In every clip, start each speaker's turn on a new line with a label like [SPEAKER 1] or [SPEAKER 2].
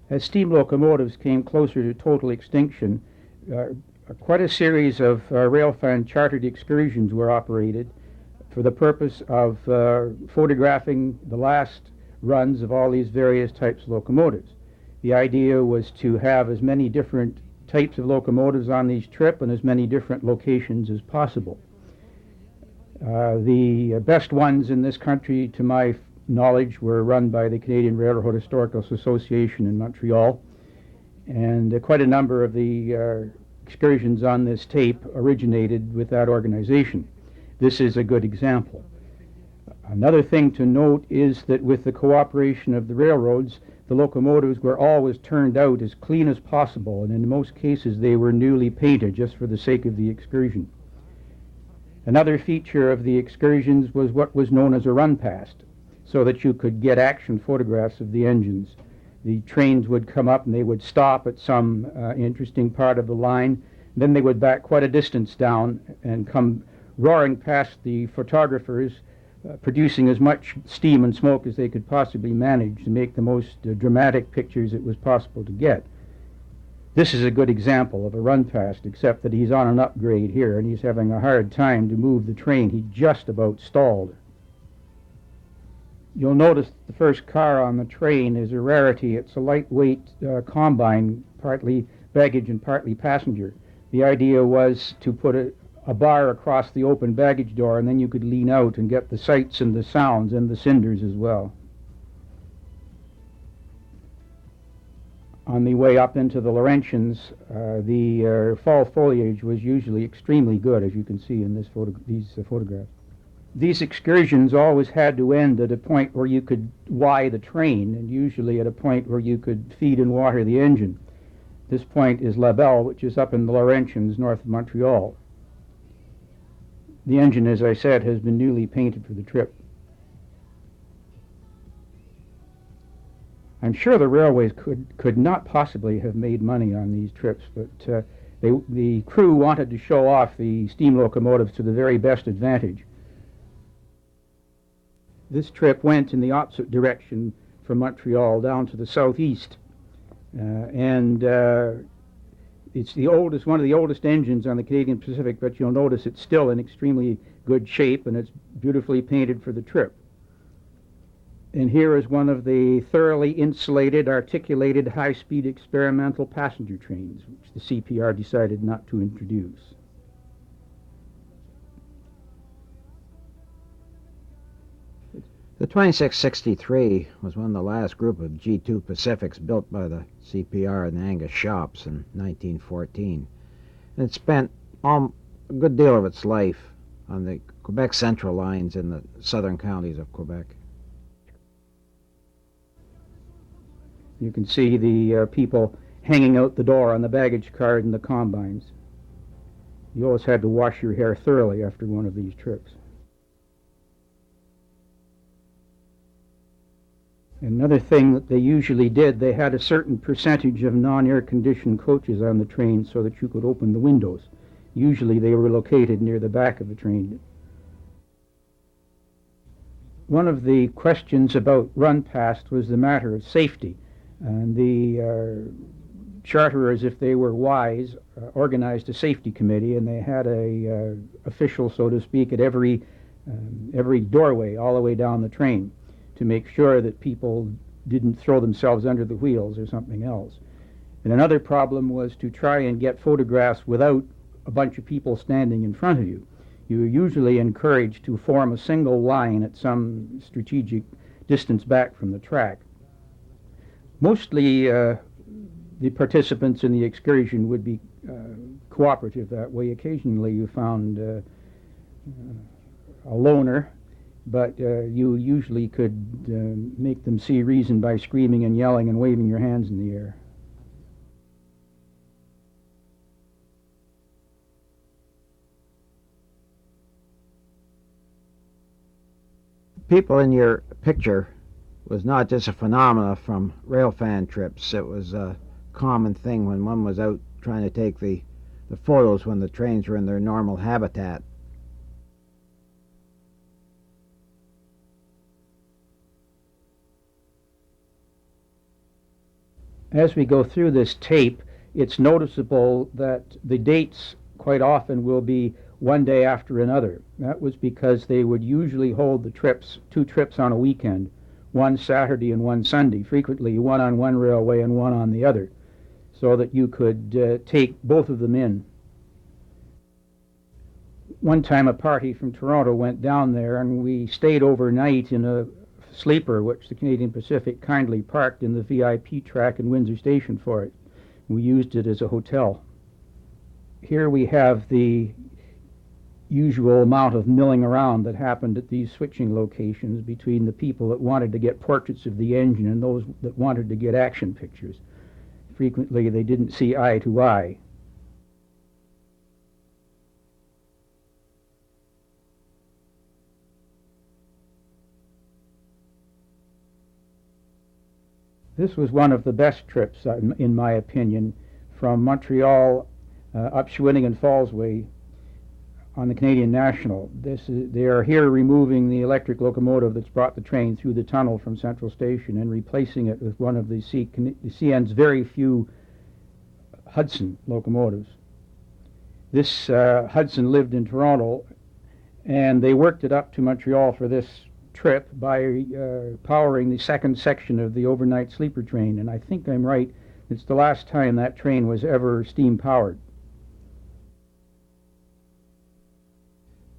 [SPEAKER 1] As steam locomotives came closer to total extinction, quite a series of railfan chartered excursions were operated for the purpose of photographing the last runs of all these various types of locomotives. The idea was to have as many different types of locomotives on these trips and as many different locations as possible. The best ones in this country, to my knowledge, were run by the Canadian Railroad Historical Association in Montreal, and quite a number of the excursions on this tape originated with that organization. This is a good example. Another thing to note is that with the cooperation of the railroads, the locomotives were always turned out as clean as possible, and in most cases they were newly painted just for the sake of the excursion. Another feature of the excursions was what was known as a run past, so that you could get action photographs of the engines. The trains would come up and they would stop at some interesting part of the line. Then they would back quite a distance down and come roaring past the photographers, producing as much steam and smoke as they could possibly manage to make the most dramatic pictures it was possible to get. This is a good example of a run past, except that he's on an upgrade here and he's having a hard time to move the train. He just about stalled. You'll notice the first car on the train is a rarity. It's a lightweight combine, partly baggage and partly passenger. The idea was to put a bar across the open baggage door, and then you could lean out and get the sights and the sounds and the cinders as well. On the way up into the Laurentians, the fall foliage was usually extremely good, as you can see in these photographs. These excursions always had to end at a point where you could Y the train, and usually at a point where you could feed and water the engine. This point is Belle, which is up in the Laurentians, north of Montreal. The engine, as I said, has been newly painted for the trip. I'm sure the railways could not possibly have made money on these trips, but the crew wanted to show off the steam locomotives to the very best advantage. This trip went in the opposite direction from Montreal down to the southeast, and it's one of the oldest engines on the Canadian Pacific, but you'll notice it's still in extremely good shape and it's beautifully painted for the trip. And here is one of the thoroughly insulated, articulated, high-speed experimental passenger trains, which the CPR decided not to introduce.
[SPEAKER 2] The 2663 was one of the last group of G2 Pacifics built by the CPR and the Angus shops in 1914. And it spent a good deal of its life on the Quebec Central lines in the southern counties of Quebec.
[SPEAKER 1] You can see the people hanging out the door on the baggage car and the combines. You always had to wash your hair thoroughly after one of these trips. Another thing that they usually did, they had a certain percentage of non-air conditioned coaches on the train so that you could open the windows. Usually they were located near the back of the train. One of the questions about run past was the matter of safety. And the charterers, if they were wise, organized a safety committee, and they had a official, so to speak, at every doorway all the way down the train, to make sure that people didn't throw themselves under the wheels or something else. And another problem was to try and get photographs without a bunch of people standing in front of you. You were usually encouraged to form a single line at some strategic distance back from the track. Mostly the participants in the excursion would be cooperative that way. Occasionally you found a loner, but you usually could make them see reason by screaming and yelling and waving your hands in the air.
[SPEAKER 2] People in your picture was not just a phenomena from railfan trips. It was a common thing when one was out trying to take the photos when the trains were in their normal habitat.
[SPEAKER 1] As we go through this tape, it's noticeable that the dates quite often will be one day after another. That was because they would usually hold the trips, 2 trips on a weekend, one Saturday and one Sunday, frequently one on one railway and one on the other, so that you could take both of them in. One time a party from Toronto went down there and we stayed overnight in a sleeper which the Canadian Pacific kindly parked in the VIP track in Windsor Station for it. We used it as a hotel. Here we have the usual amount of milling around that happened at these switching locations between the people that wanted to get portraits of the engine and those that wanted to get action pictures. Frequently they didn't see eye to eye. This was one of the best trips, in my opinion, from Montreal up Shawinigan Falls Way on the Canadian National. They are here removing the electric locomotive that's brought the train through the tunnel from Central Station and replacing it with one of the CN's very few Hudson locomotives. This Hudson lived in Toronto, and they worked it up to Montreal for this trip by powering the second section of the overnight sleeper train, and I think I'm right, it's the last time that train was ever steam powered.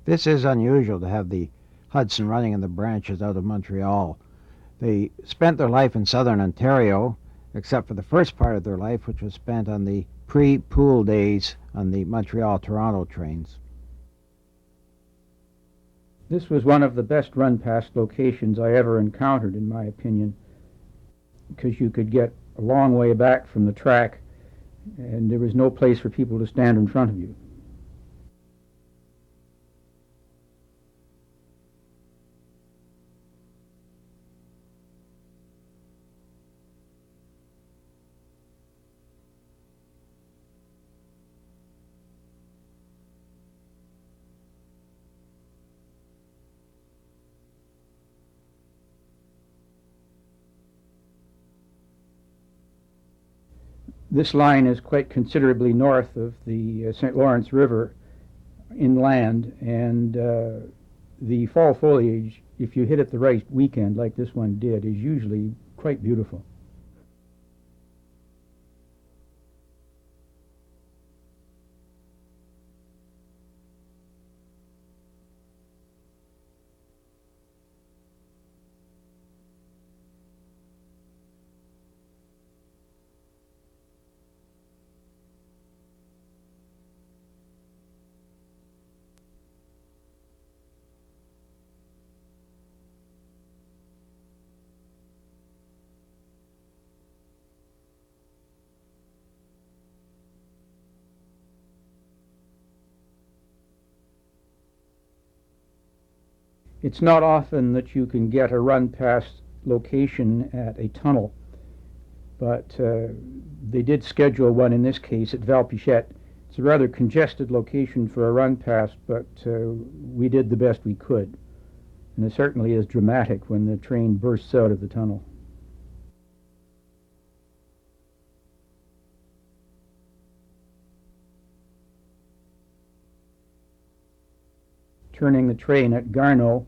[SPEAKER 2] This is unusual to have the Hudson running in the branches out of Montreal. They spent their life in Southern Ontario, except for the first part of their life, which was spent on the pre-pool days on the Montreal-Toronto trains.
[SPEAKER 1] This was one of the best run-past locations I ever encountered, in my opinion, because you could get a long way back from the track, and there was no place for people to stand in front of you. This line is quite considerably north of the St. Lawrence River inland, and the fall foliage, if you hit it the right weekend like this one did, is usually quite beautiful. It's not often that you can get a run-past location at a tunnel, but they did schedule one in this case at Val-Pichette. It's a rather congested location for a run-past, but we did the best we could. And it certainly is dramatic when the train bursts out of the tunnel. Turning the train at Garneau,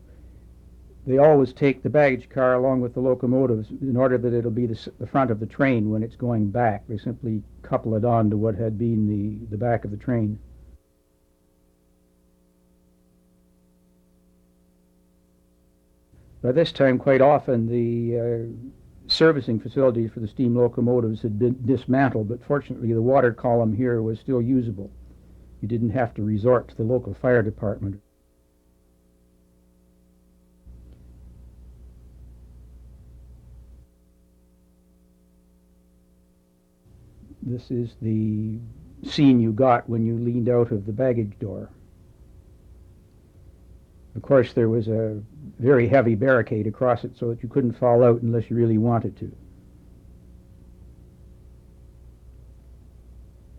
[SPEAKER 1] they always take the baggage car along with the locomotives in order that it'll be the front of the train when it's going back. They simply couple it on to what had been the back of the train. By this time, quite often, the servicing facilities for the steam locomotives had been dismantled, but fortunately the water column here was still usable. You didn't have to resort to the local fire department. This is the scene you got when you leaned out of the baggage door. Of course, there was a very heavy barricade across it so that you couldn't fall out unless you really wanted to.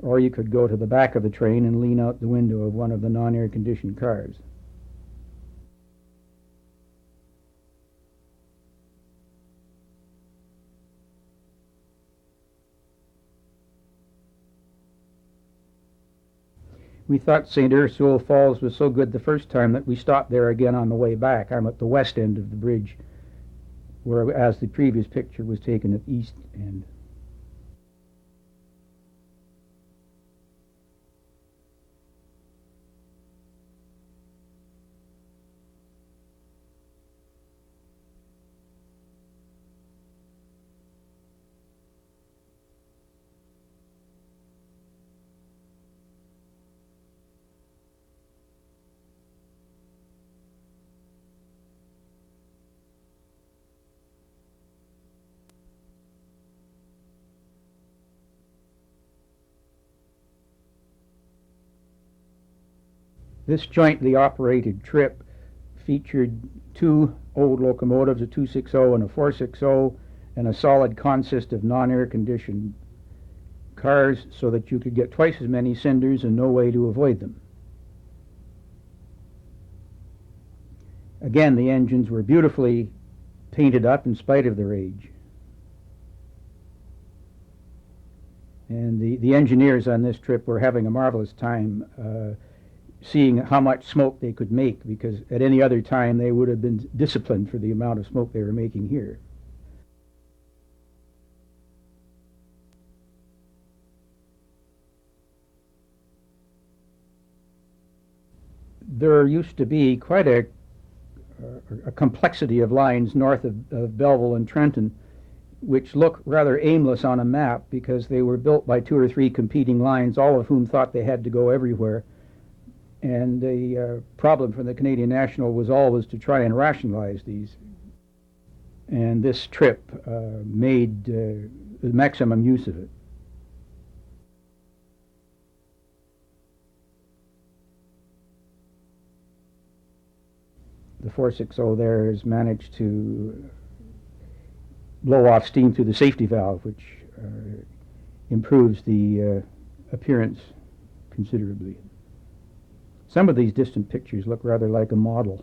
[SPEAKER 1] Or you could go to the back of the train and lean out the window of one of the non-air conditioned cars. We thought St. Ursule Falls was so good the first time that we stopped there again on the way back. I'm at the west end of the bridge, whereas the previous picture was taken at the east end. This jointly operated trip featured two old locomotives, a 260 and a 460, and a solid consist of non-air conditioned cars so that you could get twice as many cinders and no way to avoid them. Again, the engines were beautifully painted up in spite of their age. And the engineers on this trip were having a marvelous time seeing how much smoke they could make, because at any other time they would have been disciplined for the amount of smoke they were making here. There used to be quite a complexity of lines north of Belleville and Trenton, which look rather aimless on a map because they were built by two or three competing lines, all of whom thought they had to go everywhere. And the problem for the Canadian National was always to try and rationalize these. And this trip made the maximum use of it. The 460 there has managed to blow off steam through the safety valve, which improves the appearance considerably. Some of these distant pictures look rather like a model.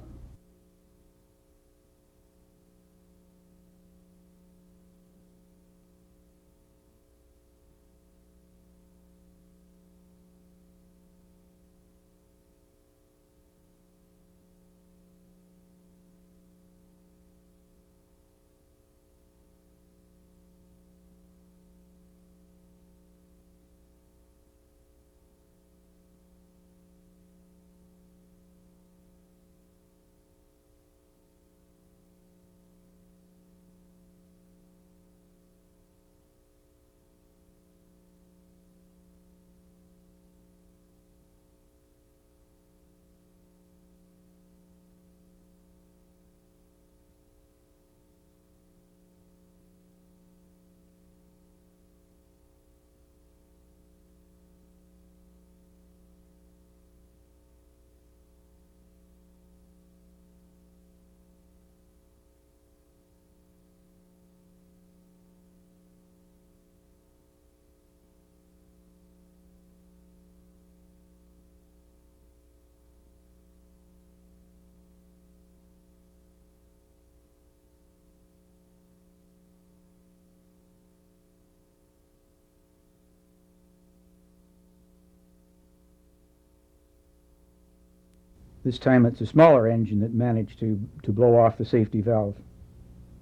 [SPEAKER 1] This time it's a smaller engine that managed to blow off the safety valve.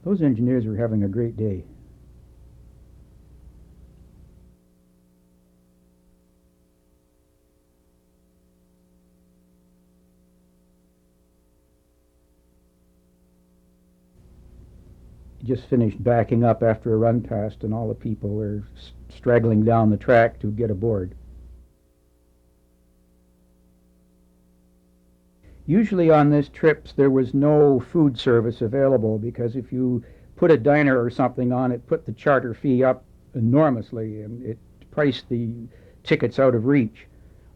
[SPEAKER 1] Those engineers were having a great day. Just finished backing up after a run past, and all the people were straggling down the track to get aboard. Usually on these trips there was no food service available, because if you put a diner or something on it, put the charter fee up enormously, and it priced the tickets out of reach.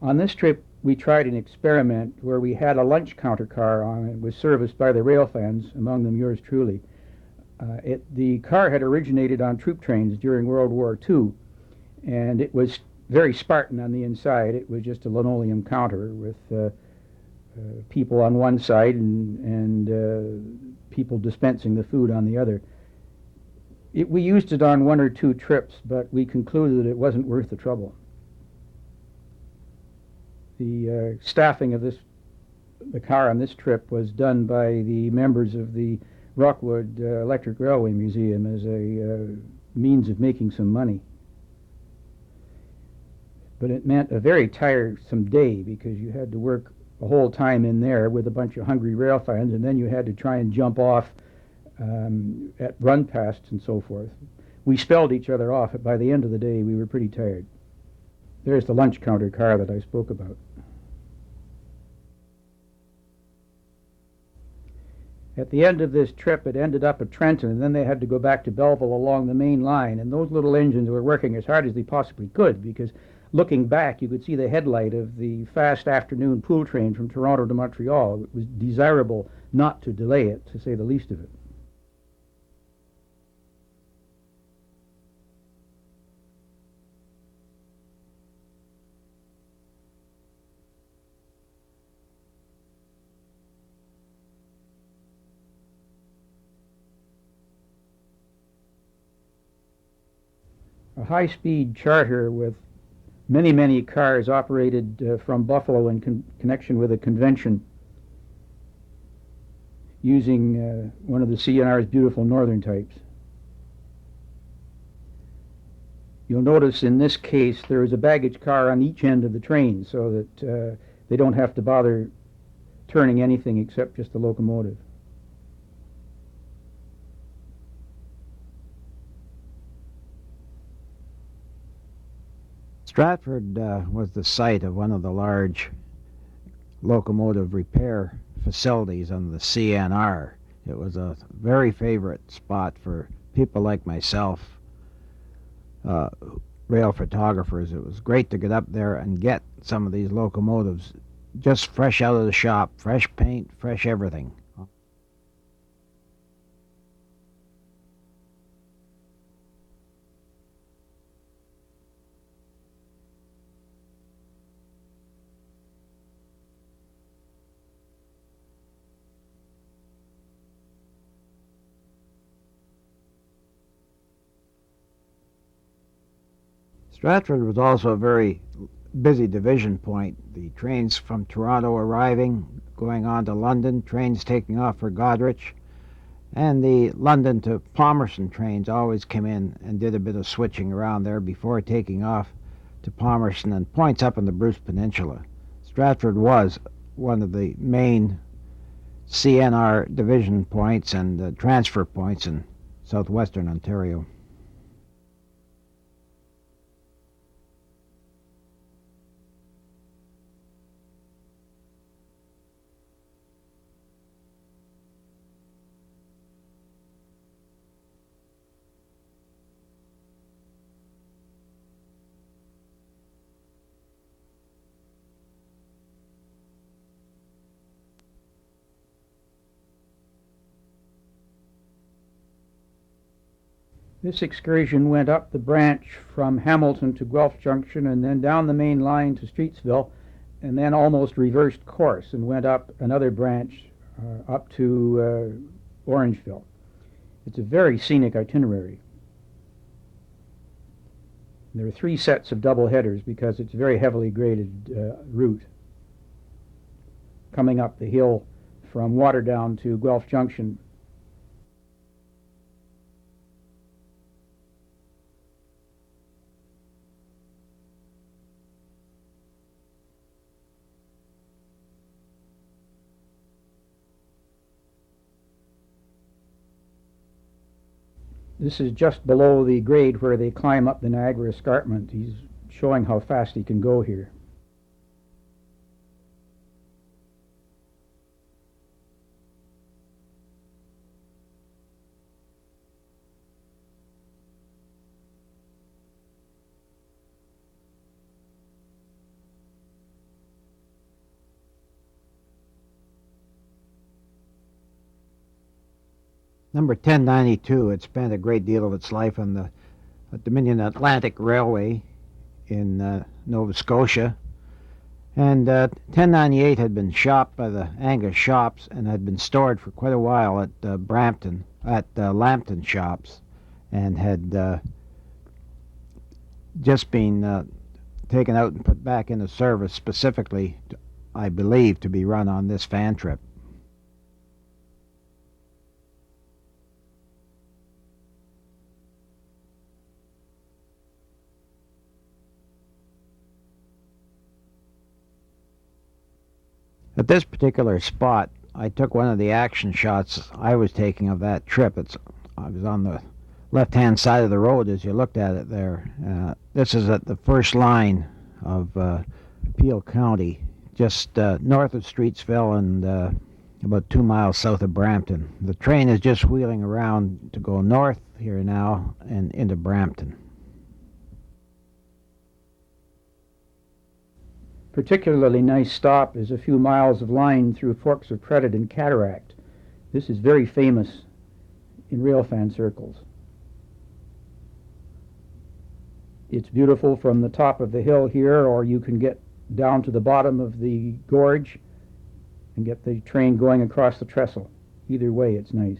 [SPEAKER 1] On this trip we tried an experiment where we had a lunch counter car on. It was serviced by the Railfans, among them yours truly. The car had originated on troop trains during World War II, and it was very Spartan on the inside. It was just a linoleum counter with people on one side and people dispensing the food on the other. We used it on one or two trips, but we concluded that it wasn't worth the trouble. The staffing of the car on this trip was done by the members of the Rockwood Electric Railway Museum as a means of making some money. But it meant a very tiresome day because you had to work the whole time in there with a bunch of hungry railfans, and then you had to try and jump off at run pasts and so forth. We spelled each other off. By the end of the day, we were pretty tired. There's the lunch counter car that I spoke about. At the end of this trip, it ended up at Trenton, and then they had to go back to Belleville along the main line, and those little engines were working as hard as they possibly could, because looking back, you could see the headlight of the fast afternoon pool train from Toronto to Montreal. It was desirable not to delay it, to say the least of it. A high-speed charter with many, many cars operated from Buffalo in connection with a convention using one of the CNR's beautiful northern types. You'll notice in this case there is a baggage car on each end of the train so that they don't have to bother turning anything except just the locomotive.
[SPEAKER 2] Stratford was the site of one of the large locomotive repair facilities on the CNR. It was a very favorite spot for people like myself, rail photographers. It was great to get up there and get some of these locomotives just fresh out of the shop, fresh paint, fresh everything. Stratford was also a very busy division point. The trains from Toronto arriving, going on to London, trains taking off for Goderich, and the London to Palmerston trains always came in and did a bit of switching around there before taking off to Palmerston and points up in the Bruce Peninsula. Stratford was one of the main CNR division points and transfer points in southwestern Ontario.
[SPEAKER 1] This excursion went up the branch from Hamilton to Guelph Junction and then down the main line to Streetsville, and then almost reversed course and went up another branch up to Orangeville. It's a very scenic itinerary. There are 3 sets of double headers because it's a very heavily graded route. Coming up the hill from Waterdown to Guelph Junction. This is just below the grade where they climb up the Niagara Escarpment. He's showing how fast he can go here.
[SPEAKER 2] Number 1092 had spent a great deal of its life on the Dominion Atlantic Railway in Nova Scotia, and 1098 had been shopped by the Angus shops and had been stored for quite a while at Lambton shops, and had just been taken out and put back into service specifically, I believe, to be run on this fan trip. At this particular spot, I took one of the action shots I was taking of that trip. I was on the left-hand side of the road as you looked at it there. This is at the first line of Peel County, just north of Streetsville and about 2 miles south of Brampton. The train is just wheeling around to go north here now and into Brampton.
[SPEAKER 1] Particularly nice stop is a few miles of line through Forks of Credit and Cataract. This is very famous in railfan circles. It's beautiful from the top of the hill here, or you can get down to the bottom of the gorge and get the train going across the trestle. Either way, it's nice.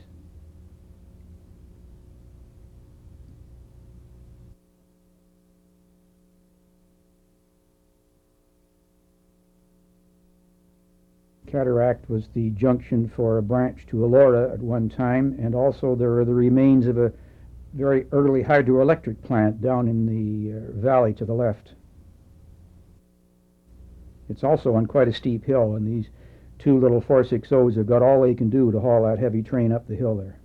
[SPEAKER 1] Cataract was the junction for a branch to Elora at one time, and also there are the remains of a very early hydroelectric plant down in the valley to the left. It's also on quite a steep hill, and these two little 460s have got all they can do to haul that heavy train up the hill there.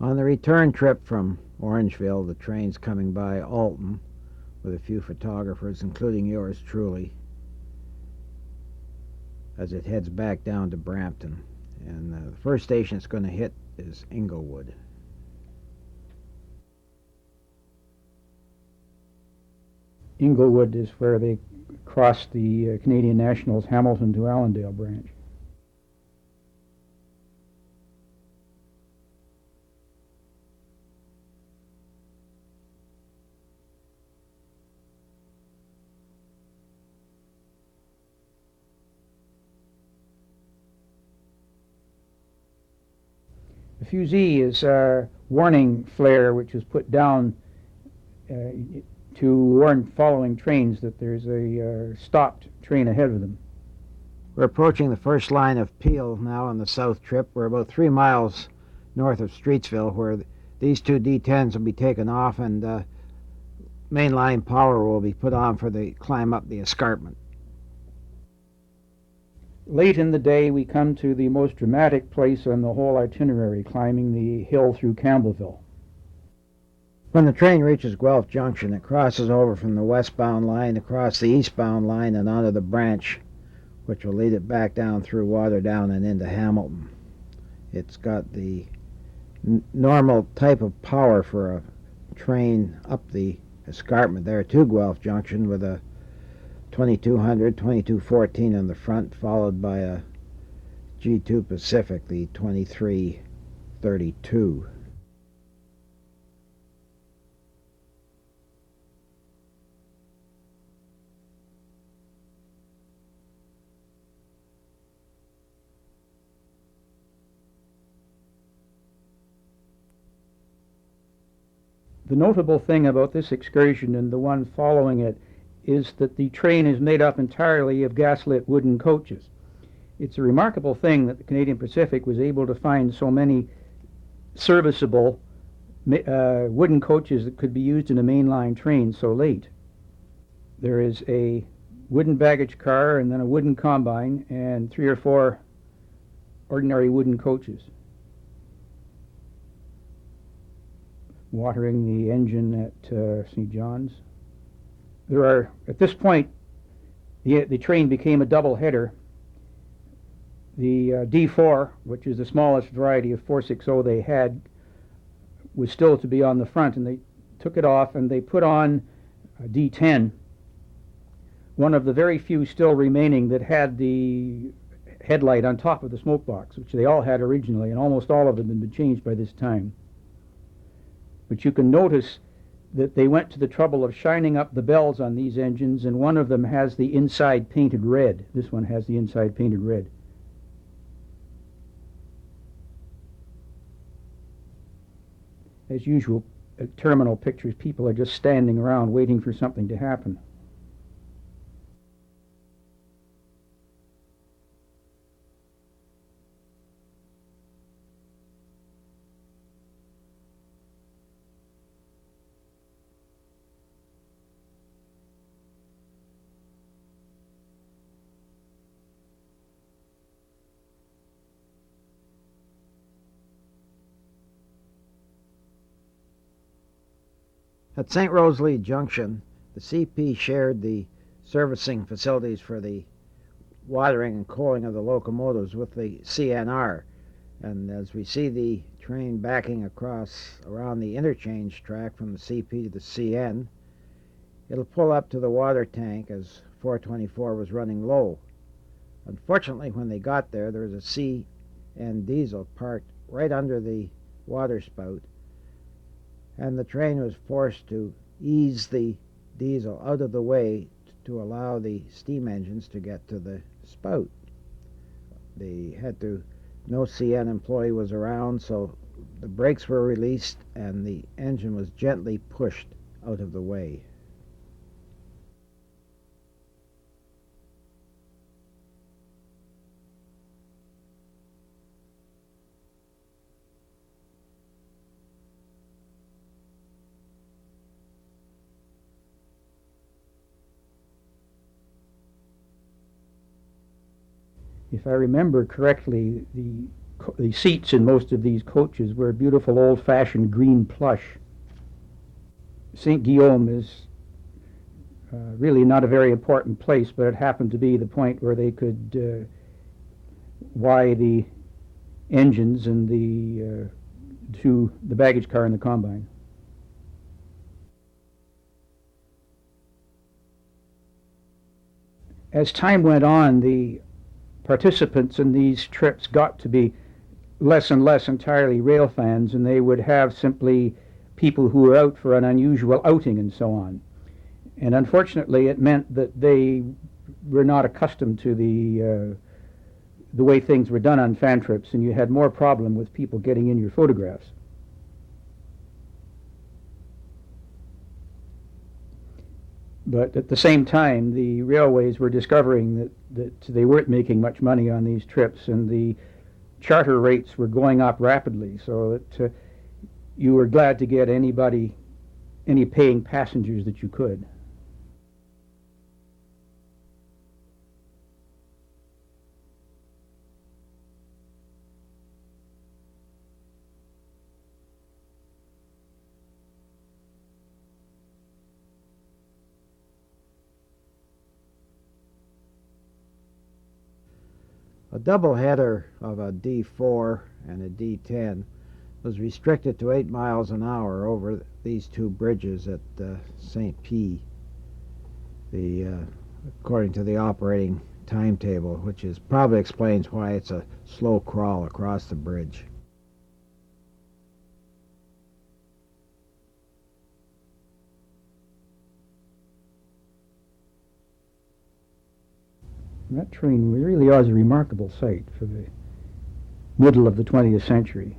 [SPEAKER 2] On the return trip from Orangeville, the train's coming by Alton with a few photographers, including yours truly, as it heads back down to Brampton. And the first station it's going to hit is Inglewood.
[SPEAKER 1] Inglewood is where they cross the Canadian National's Hamilton to Allendale branch. The fusee is a warning flare which is put down to warn following trains that there's a stopped train ahead of them.
[SPEAKER 2] We're approaching the first line of Peel now on the south trip. We're about 3 miles north of Streetsville, where these two D10s will be taken off and mainline power will be put on for the climb up the escarpment.
[SPEAKER 1] Late in the day, we come to the most dramatic place on the whole itinerary, climbing the hill through Campbellville.
[SPEAKER 2] When the train reaches Guelph Junction, it crosses over from the westbound line across the eastbound line and onto the branch, which will lead it back down through Waterdown and into Hamilton. It's got the normal type of power for a train up the escarpment there to Guelph Junction, with a 2200, 2214 in the front, followed by a G2 Pacific, the 2332.
[SPEAKER 1] The notable thing about this excursion and the one following it is that the train is made up entirely of gaslit wooden coaches. It's a remarkable thing that the Canadian Pacific was able to find so many serviceable wooden coaches that could be used in a mainline train so late. There is a wooden baggage car and then a wooden combine and 3 or 4 ordinary wooden coaches. Watering the engine at St. John's. There are, at this point, the train became a double header. The D4, which is the smallest variety of 460 they had, was still to be on the front, and they took it off and they put on a D10, one of the very few still remaining that had the headlight on top of the smoke box, which they all had originally, and almost all of them had been changed by this time. But you can notice that they went to the trouble of shining up the bells on these engines, and one of them has the inside painted red. This one has the inside painted red. As usual, at terminal pictures, people are just standing around waiting for something to happen.
[SPEAKER 2] At St. Rosalie Junction, the CP shared the servicing facilities for the watering and coaling of the locomotives with the CNR. And as we see the train backing across around the interchange track from the CP to the CN, it'll pull up to the water tank as 424 was running low. Unfortunately, when they got there, there was a CN diesel parked right under the water spout, and the train was forced to ease the diesel out of the way to allow the steam engines to get to the spout. No CN employee was around, so the brakes were released and the engine was gently pushed out of the way.
[SPEAKER 1] If I remember correctly, the seats in most of these coaches were beautiful old-fashioned green plush. St. Guillaume is really not a very important place, but it happened to be the point where they could Y the engines and to the baggage car and the combine. As time went on, the participants in these trips got to be less and less entirely railfans, and they would have simply people who were out for an unusual outing and so on. And unfortunately, it meant that they were not accustomed to the way things were done on fan trips, and you had more problem with people getting in your photographs. But at the same time, the railways were discovering that they weren't making much money on these trips, and the charter rates were going up rapidly, so that you were glad to get any paying passengers that you could.
[SPEAKER 2] A double header of a D4 and a D10 was restricted to 8 miles an hour over these two bridges at St. P, according to the operating timetable, which probably explains why it's a slow crawl across the bridge.
[SPEAKER 1] That train really was a remarkable sight for the middle of the 20th century.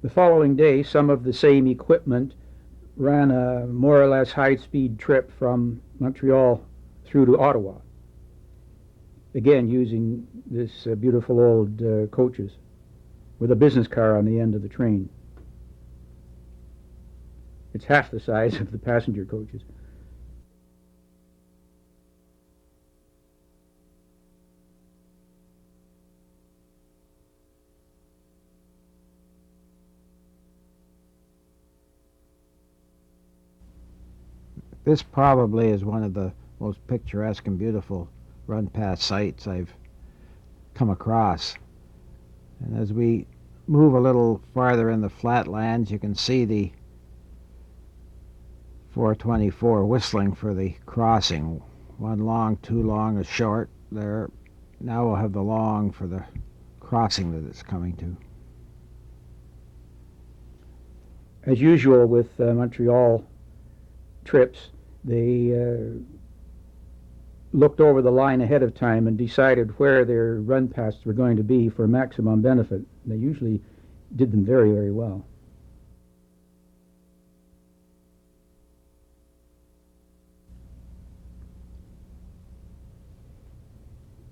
[SPEAKER 1] The following day, some of the same equipment ran a more or less high-speed trip from Montreal through to Ottawa, again using this beautiful old coaches with a business car on the end of the train. It's half the size of the passenger coaches.
[SPEAKER 2] This probably is one of the most picturesque and beautiful run-past sites I've come across. And as we move a little farther in the flatlands, you can see the 424 whistling for the crossing. One long, two long, a short there. Now we'll have the long for the crossing that it's coming to.
[SPEAKER 1] As usual with Montreal trips, They looked over the line ahead of time and decided where their run paths were going to be for maximum benefit. They usually did them very, very well.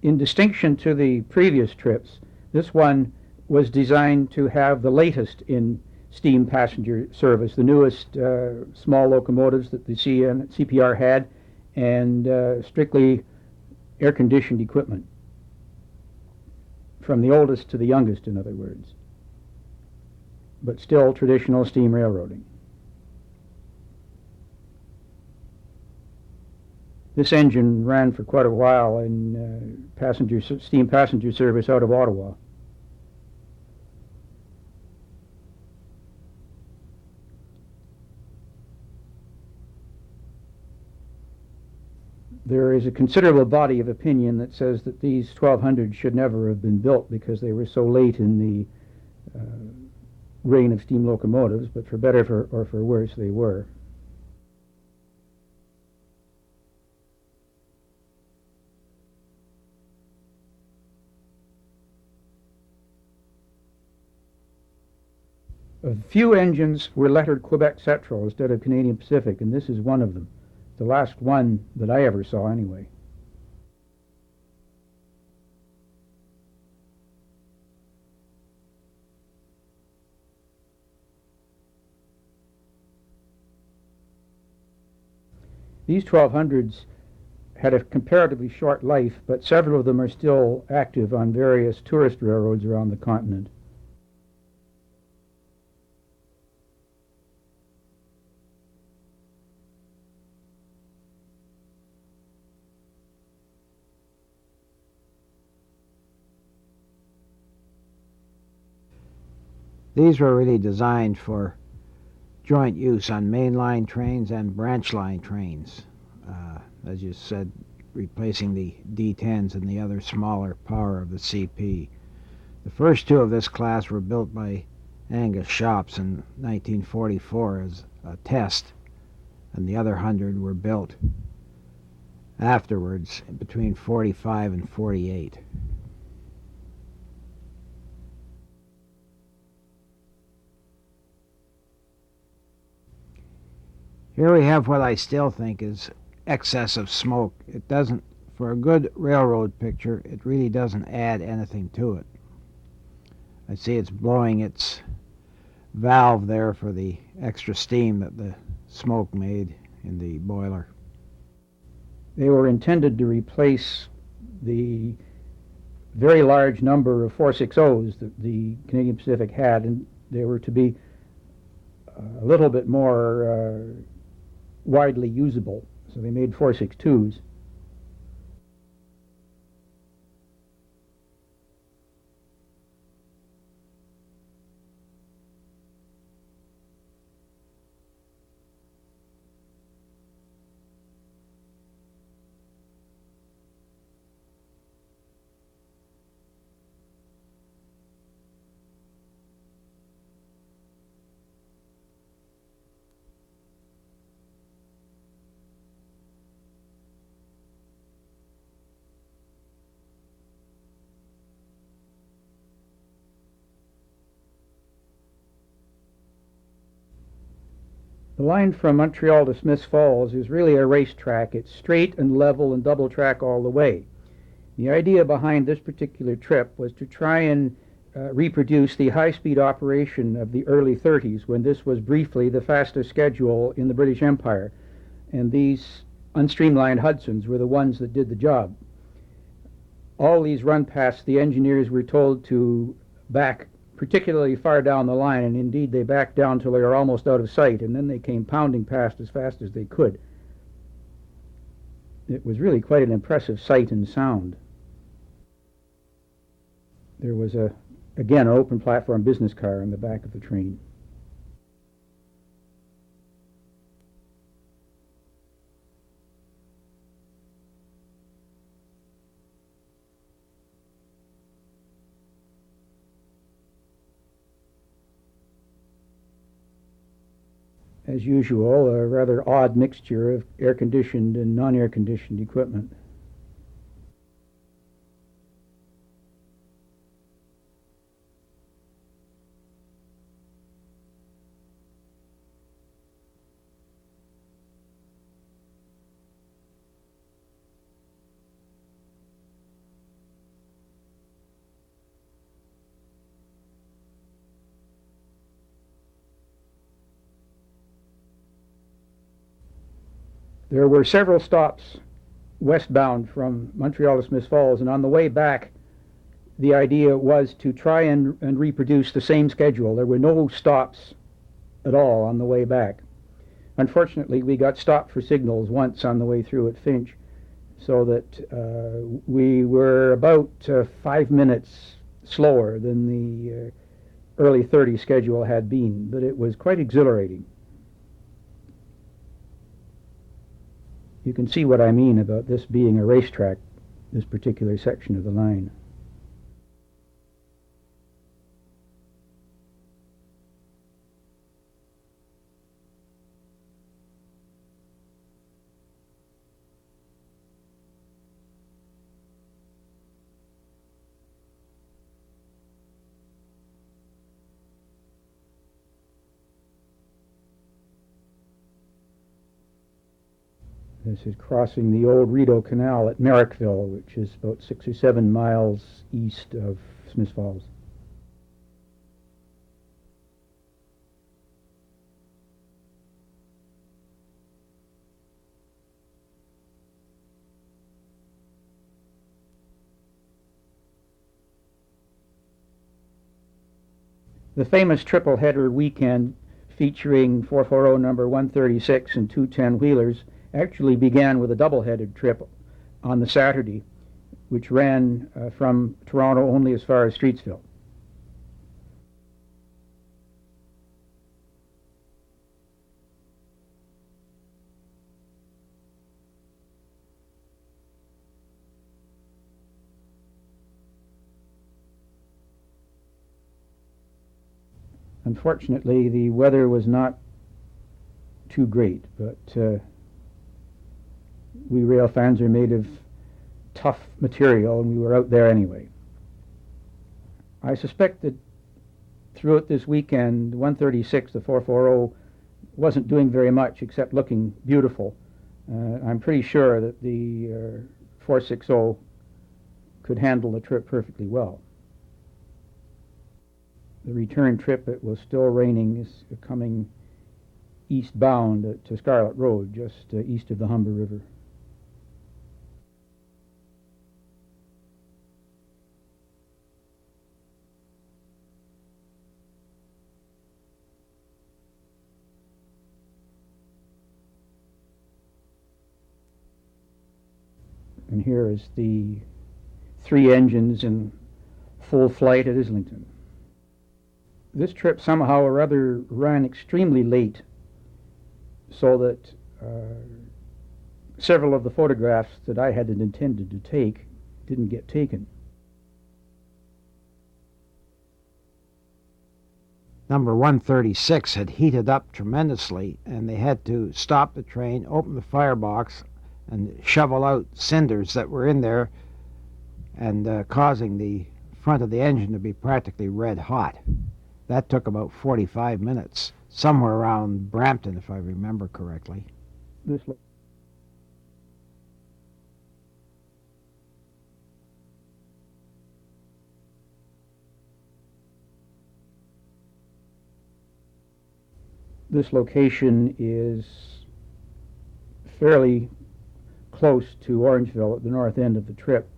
[SPEAKER 1] In distinction to the previous trips, this one was designed to have the latest in steam passenger service, the newest small locomotives that the CPR had, and strictly air-conditioned equipment, from the oldest to the youngest, in other words, but still traditional steam railroading. This engine ran for quite a while in steam passenger service out of Ottawa. There is a considerable body of opinion that says that these 1200s should never have been built because they were so late in the reign of steam locomotives, but for better or for worse, they were. A few engines were lettered Quebec Central instead of Canadian Pacific, and this is one of them. The last one that I ever saw, anyway. These 1200s had a comparatively short life, but several of them are still active on various tourist railroads around the continent.
[SPEAKER 2] These were really designed for joint use on mainline trains and branch line trains. As you said, replacing the D10s and the other smaller power of the CP. The first two of this class were built by Angus Shops in 1944 as a test, and the other 100 were built afterwards between 45 and 48. Here we have what I still think is excess of smoke. It doesn't, for a good railroad picture, it really doesn't add anything to it. I see it's blowing its valve there for the extra steam that the smoke made in the boiler.
[SPEAKER 1] They were intended to replace the very large number of 460s that the Canadian Pacific had, and they were to be a little bit more widely usable. So they made 462s. The line from Montreal to Smiths Falls is really a racetrack. It's straight and level and double track all the way. The idea behind this particular trip was to try and reproduce the high-speed operation of the early 30s, when this was briefly the fastest schedule in the British Empire. And these unstreamlined Hudsons were the ones that did the job. All these run paths, the engineers were told to back particularly far down the line, and indeed they backed down till they were almost out of sight, and then they came pounding past as fast as they could. It was really quite an impressive sight and sound. There was again, an open platform business car in the back of the train. as usual, a rather odd mixture of air-conditioned and non-air-conditioned equipment. There were several stops westbound from Montreal to Smiths Falls, and on the way back, the idea was to try and reproduce the same schedule. There were no stops at all on the way back. Unfortunately, we got stopped for signals once on the way through at Finch, so that we were about 5 minutes slower than the early 30 schedule had been, but it was quite exhilarating. You can see what I mean about this being a racetrack, this particular section of the line. This is crossing the old Rideau Canal at Merrickville, which is about 6 or 7 miles east of Smiths Falls. The famous triple header weekend featuring 440 number 136 and 210 wheelers actually began with a double-headed trip on the Saturday, which ran from Toronto only as far as Streetsville. Unfortunately, the weather was not too great, but we rail fans are made of tough material, and we were out there anyway. I suspect that throughout this weekend, 136, the 440, wasn't doing very much except looking beautiful. I'm pretty sure that the 460 could handle the trip perfectly well. The return trip, it was still raining, is coming eastbound to Scarlet Road, just east of the Humber River. And here is the 3 engines in full flight at Islington. This trip somehow or other ran extremely late, so that several of the photographs that I had intended to take didn't get taken.
[SPEAKER 2] Number 136 had heated up tremendously, and they had to stop the train, open the firebox, and shovel out cinders that were in there, and causing the front of the engine to be practically red hot. That took about 45 minutes, somewhere around Brampton, if I remember correctly.
[SPEAKER 1] This location is fairly close to Orangeville at the north end of the trip.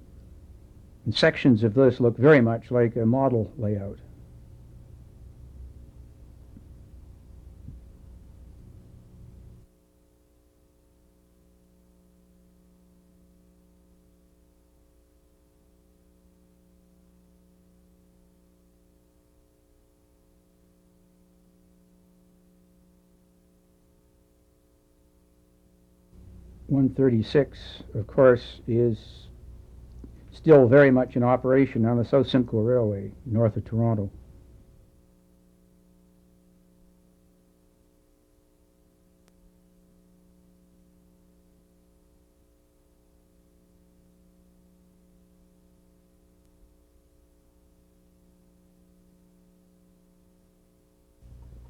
[SPEAKER 1] And sections of this look very much like a model layout. .136, of course, is still very much in operation on the South Simcoe Railway, north of Toronto.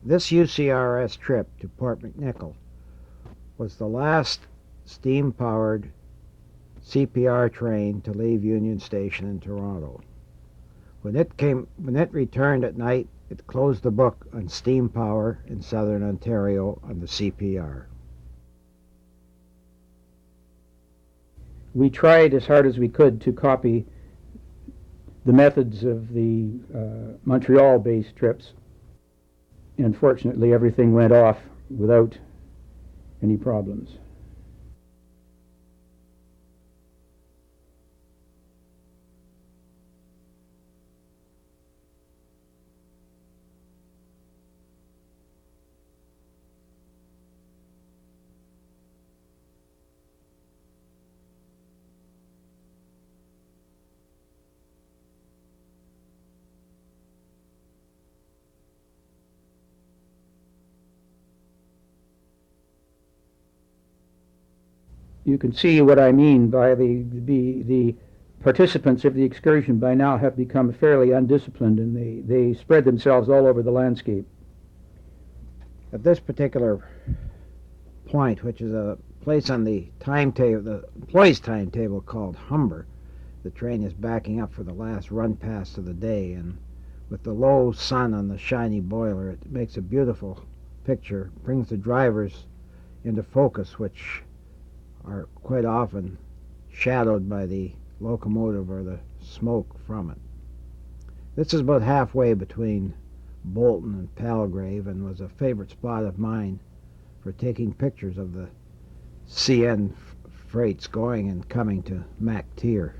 [SPEAKER 2] This UCRS trip to Port McNicoll was the last steam-powered CPR train to leave Union Station in Toronto. When it returned at night, it closed the book on steam power in Southern Ontario on the CPR.
[SPEAKER 1] We tried as hard as we could to copy the methods of the Montreal-based trips. Unfortunately, everything went off without any problems. You can see what I mean by the participants of the excursion by now have become fairly undisciplined, and they spread themselves all over the landscape.
[SPEAKER 2] At this particular point, which is a place on the timetable, the employee's timetable called Humber, the train is backing up for the last run pass of the day, and with the low sun on the shiny boiler, it makes a beautiful picture, brings the drivers into focus, which are quite often shadowed by the locomotive or the smoke from it. This is about halfway between Bolton and Palgrave, and was a favorite spot of mine for taking pictures of the CN freights going and coming to MacTier.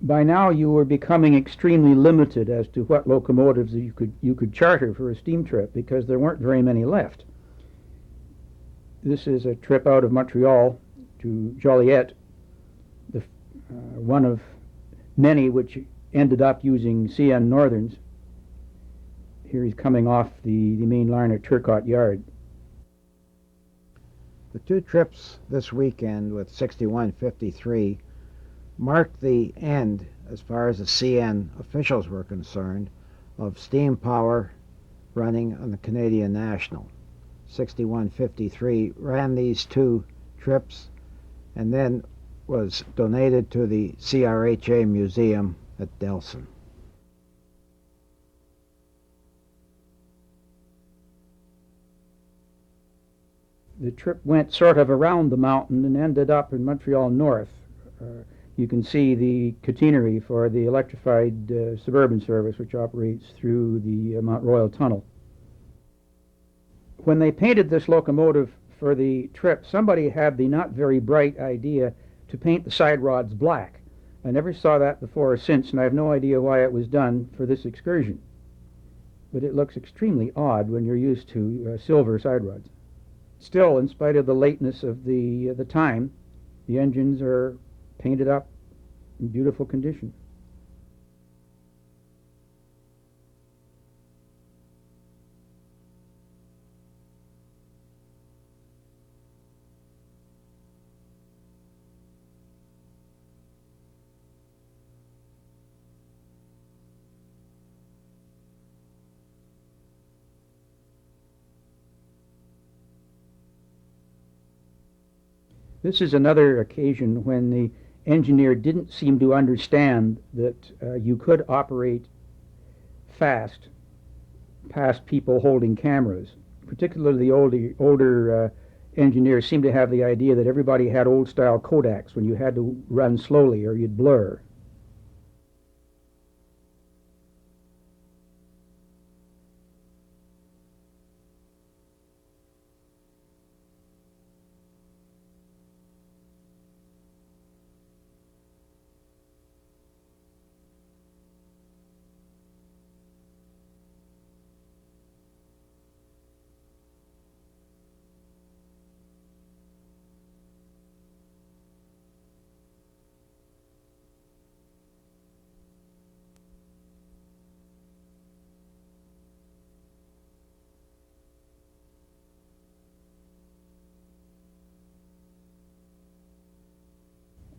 [SPEAKER 1] By now, you were becoming extremely limited as to what locomotives you could charter for a steam trip, because there weren't very many left. This is a trip out of Montreal to Joliet, one of many which ended up using CN Northerns. Here he's coming off the main line at Turcotte Yard.
[SPEAKER 2] The two trips this weekend with 6153 marked the end, as far as the CN officials were concerned, of steam power running on the Canadian National. 6153 ran these two trips and then was donated to the CRHA Museum at Delson.
[SPEAKER 1] The trip went sort of around the mountain and ended up in Montreal North. You can see the catenary for the electrified suburban service, which operates through the Mount Royal Tunnel. When they painted this locomotive for the trip, somebody had the not very bright idea to paint the side rods black. I never saw that before or since, and I have no idea why it was done for this excursion. But it looks extremely odd when you're used to silver side rods. Still, in spite of the lateness of the time, the engines are painted up in beautiful condition. This is another occasion when the engineer didn't seem to understand that you could operate fast past people holding cameras. Particularly the older engineers seemed to have the idea that everybody had old-style Kodaks when you had to run slowly or you'd blur.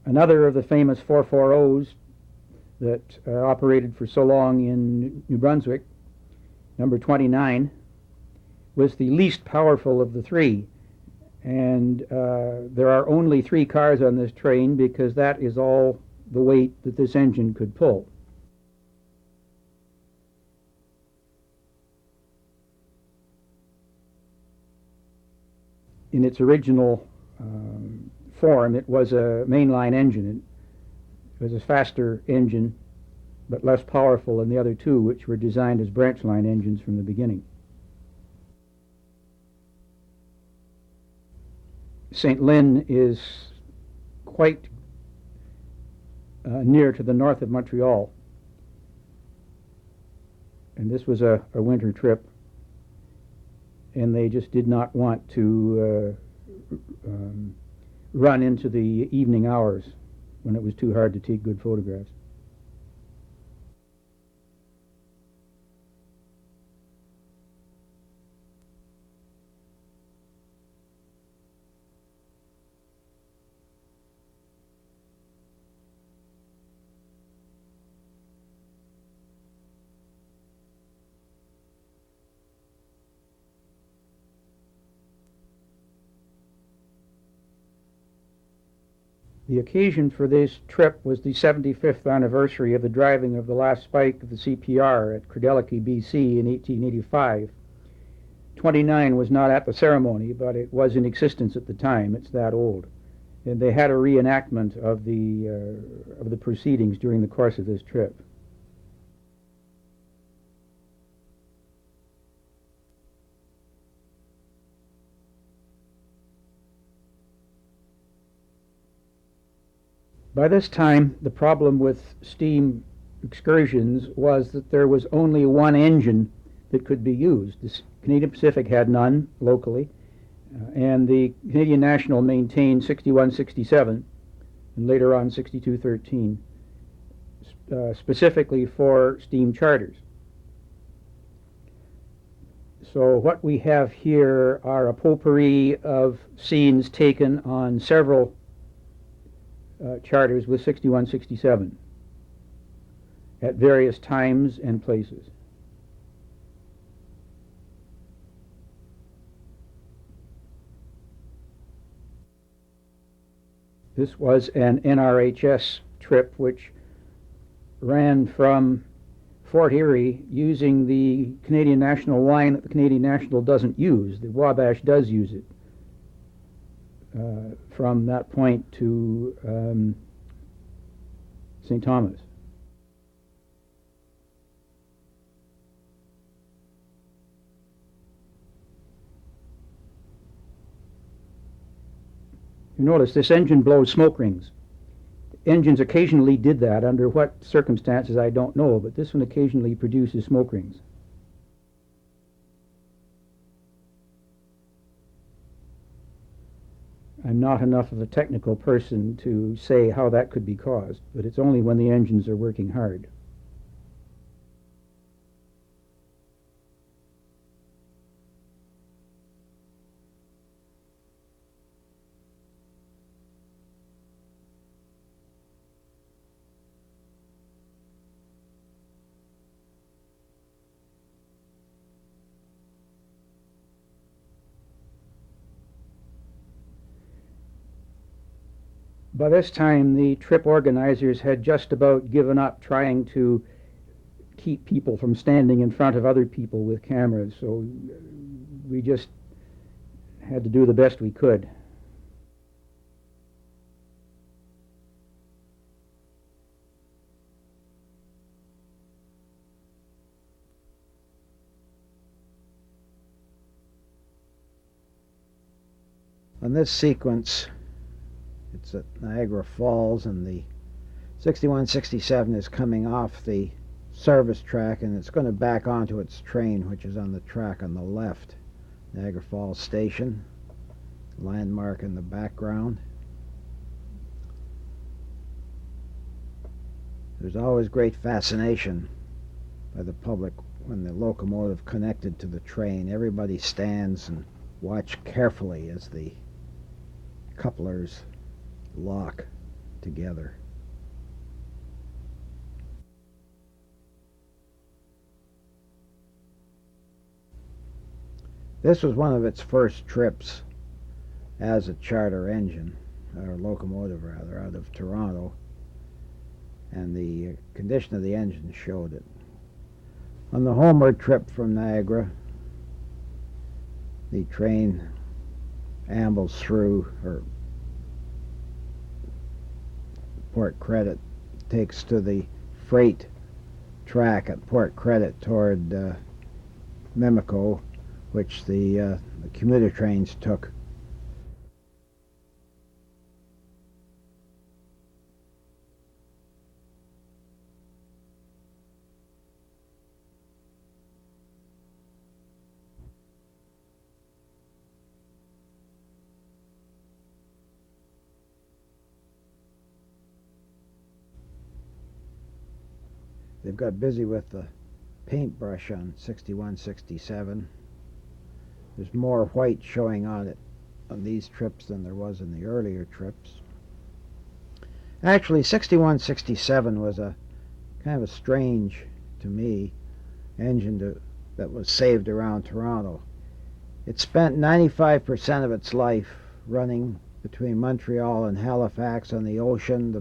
[SPEAKER 1] Another of the famous 440s that operated for so long in New Brunswick, number 29, was the least powerful of the three. And there are only 3 cars on this train because that is all the weight that this engine could pull. In its original form, it was a mainline engine. It was a faster engine, but less powerful than the other 2, which were designed as branch line engines from the beginning. St. Lin is quite near to the north of Montreal, and this was a winter trip, and they just did not want to run into the evening hours when it was too hard to take good photographs. The occasion for this trip was the 75th anniversary of the driving of the last spike of the CPR at Credellicky, BC in 1885. 29 was not at the ceremony, but it was in existence at the time. It's that old. And they had a reenactment of the proceedings during the course of this trip. By this time, the problem with steam excursions was that there was only one engine that could be used. The Canadian Pacific had none locally, and the Canadian National maintained 6167 and later on 6213, specifically for steam charters. So what we have here are a potpourri of scenes taken on several charters with 6167 at various times and places. This was an NRHS trip which ran from Fort Erie using the Canadian National line that the Canadian National doesn't use. The Wabash does use it. From that point to St. Thomas. You notice this engine blows smoke rings. Engines occasionally did that. Under what circumstances I don't know, but this one occasionally produces smoke rings. I'm not enough of a technical person to say how that could be caused, but it's only when the engines are working hard. By this time, the trip organizers had just about given up trying to keep people from standing in front of other people with cameras, so we just had to do the best we could.
[SPEAKER 2] On this sequence, it's at Niagara Falls, and the 6167 is coming off the service track, and it's going to back onto its train, which is on the track on the left. Niagara Falls Station, landmark in the background. There's always great fascination by the public when the locomotive connected to the train. Everybody stands and watch carefully as the couplers lock together. This was one of its first trips as a charter engine, or locomotive rather, out of Toronto, and the condition of the engine showed it. On the homeward trip from Niagara, the train ambles through, or Port Credit, takes to the freight track at Port Credit toward Mimico, which the commuter trains took. They've got busy with the paintbrush on 6167. There's more white showing on it on these trips than there was in the earlier trips. Actually, 6167 was a kind of a strange, to me, engine that was saved around Toronto. It spent 95% of its life running between Montreal and Halifax on the ocean.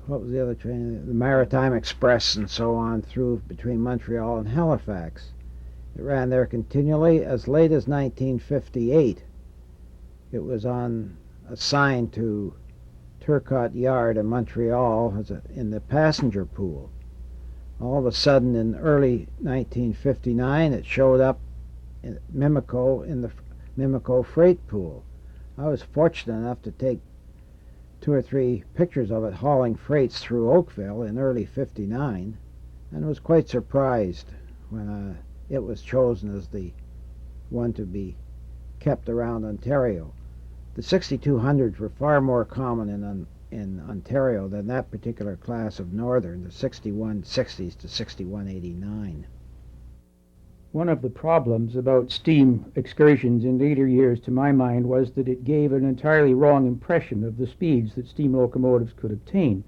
[SPEAKER 2] What was the other train? The Maritime Express and so on through between Montreal and Halifax. It ran there continually as late as 1958. It was assigned to Turcotte Yard in Montreal in the passenger pool. All of a sudden, in early 1959, it showed up in Mimico in the Mimico freight pool. I was fortunate enough to take 2 or 3 pictures of it hauling freights through Oakville in early '59, and was quite surprised when it was chosen as the one to be kept around Ontario. The 6200s were far more common in Ontario than that particular class of Northern, the 6160s to 6189.
[SPEAKER 1] One of the problems about steam excursions in later years, to my mind, was that it gave an entirely wrong impression of the speeds that steam locomotives could obtain,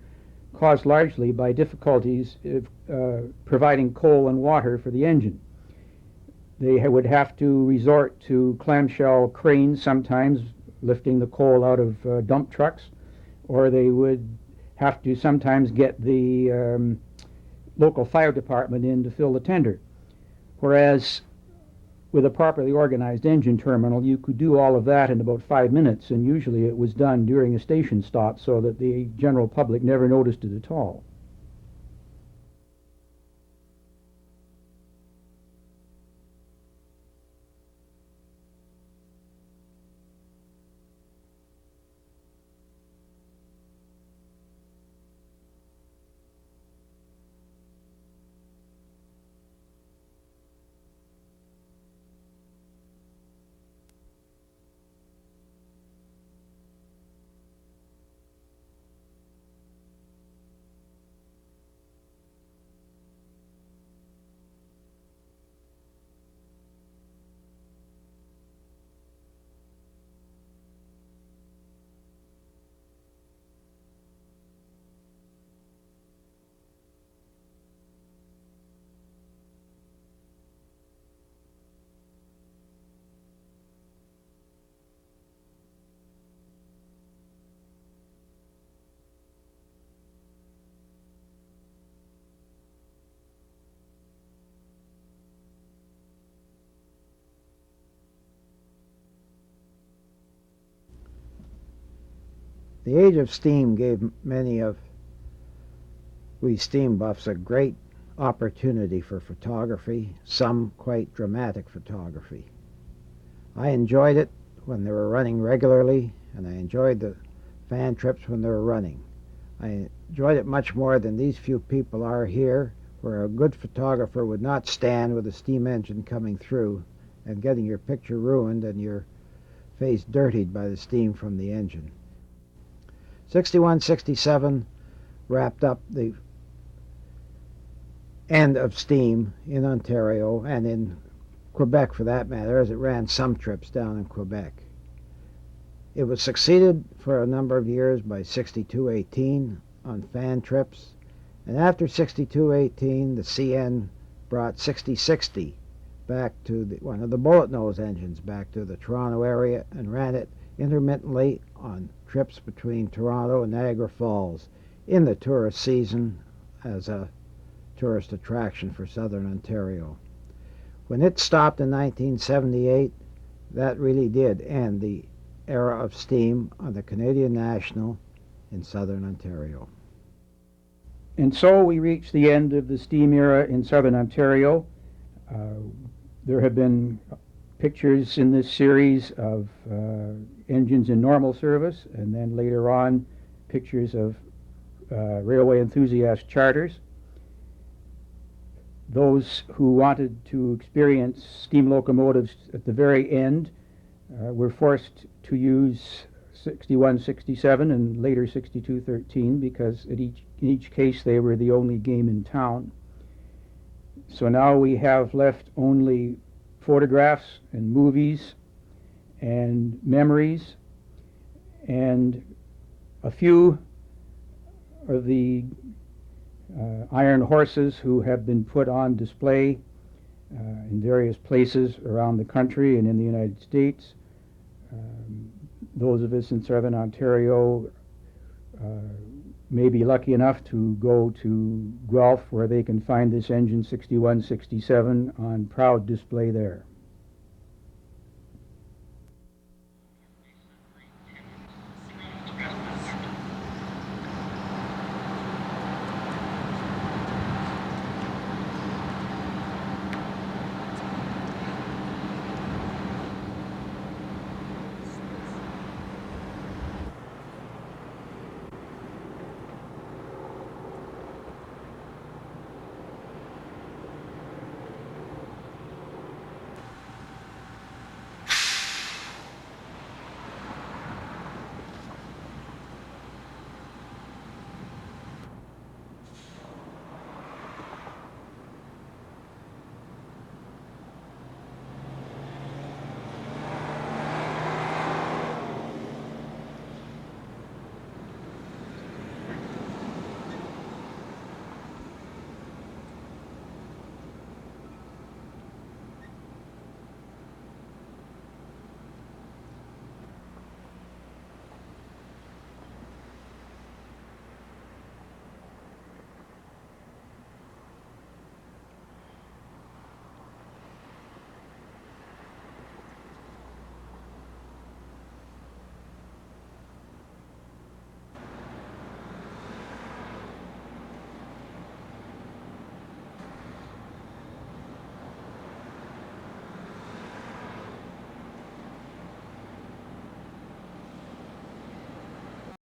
[SPEAKER 1] caused largely by difficulties of providing coal and water for the engine. They would have to resort to clamshell cranes sometimes, lifting the coal out of dump trucks, or they would have to sometimes get the local fire department in to fill the tender. Whereas with a properly organized engine terminal, you could do all of that in about 5 minutes, and usually it was done during a station stop so that the general public never noticed it at all. The age of steam gave many of we steam buffs a great opportunity for photography, some quite dramatic photography. I enjoyed it when they were running regularly, and I enjoyed the fan trips when they were running. I enjoyed it much more than these few people are here, where a good photographer would not stand with a steam engine coming through and getting your picture ruined and your face dirtied by the steam from the engine. 6167 wrapped up the end of steam in Ontario and in Quebec for that matter, as it ran some trips down in Quebec.
[SPEAKER 2] It was succeeded for a number of years by 6218 on fan trips, and after 6218 the CN brought 6060 back to one of the bullet nose engines back to the Toronto area and ran it intermittently on trips between Toronto and Niagara Falls in the tourist season as a tourist attraction for Southern Ontario. When it stopped in 1978, that really did end the era of steam on the Canadian National in Southern Ontario.
[SPEAKER 1] And so we reach the end of the steam era in Southern Ontario. There have been pictures in this series of engines in normal service, and then later on pictures of railway enthusiast charters. Those who wanted to experience steam locomotives at the very end were forced to use 6167 and later 6213 because in each case they were the only game in town. So now we have left only photographs and movies and memories and a few of the iron horses who have been put on display in various places around the country and in the United States. Those of us in Southern Ontario may be lucky enough to go to Guelph where they can find this engine 6167 on proud display there.